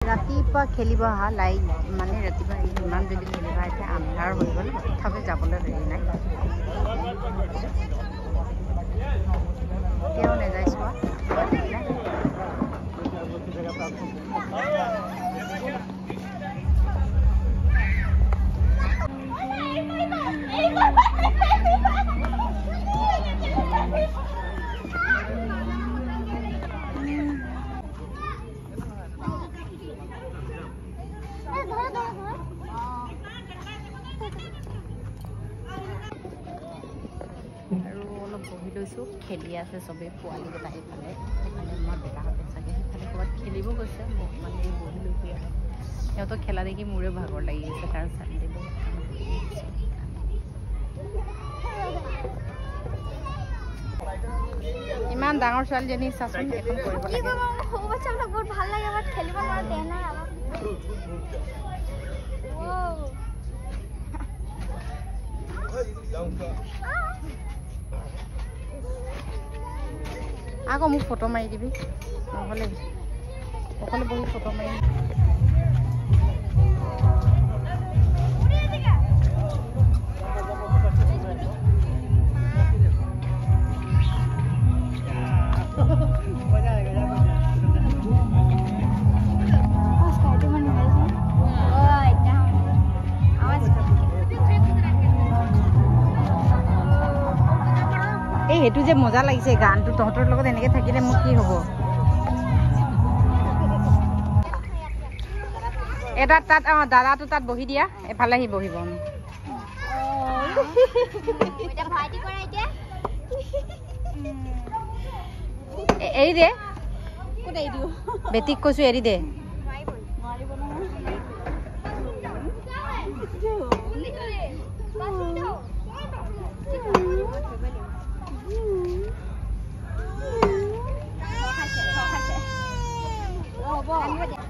ৰাতিপুৱা খেলিব অহা লাইট মানে ৰাতিপুৱা ইমান যদি খেলিব এতিয়া আন্ধাৰ হৈ গ'ল তথাপি যাবলৈ হেৰি নাই এতিয়াও নাযায় চোৱা আৰু অলপ বহি লৈছোঁ খেলি আছে চবেই পোৱালিকেইটা এইফালে সেইফালে মই দেউতাহঁতে চাগে সেইফালে ক'ৰবাত খেলিব গৈছে মোক মানে বহি লৈছোঁ ইয়াত সিহঁতক খেলা দেখি মোৰে ভাগৰ লাগি গৈছে কাৰণ চানডে বহুত ইমান ডাঙৰ ছোৱালীজনী চাচোন এখন কৰিব লাগে সৰু বাচ্চাবিলাক বহুত ভাল লাগে বাট খেলিব নোৱাৰে তেনে আকৌ মোক ফটো মাৰি দিবি নহ'লে অকলে বহি ফটো মাৰি সেইটো যে মজা লাগিছে গানটো তহঁতৰ লগত এনেকৈ থাকিলে মোক কি হ'ব এটা তাত দাদাটো তাত বহি দিয়া এফালে আহি বহিব এৰি দে বেটিক কৈছোঁ এৰি দে হ'ব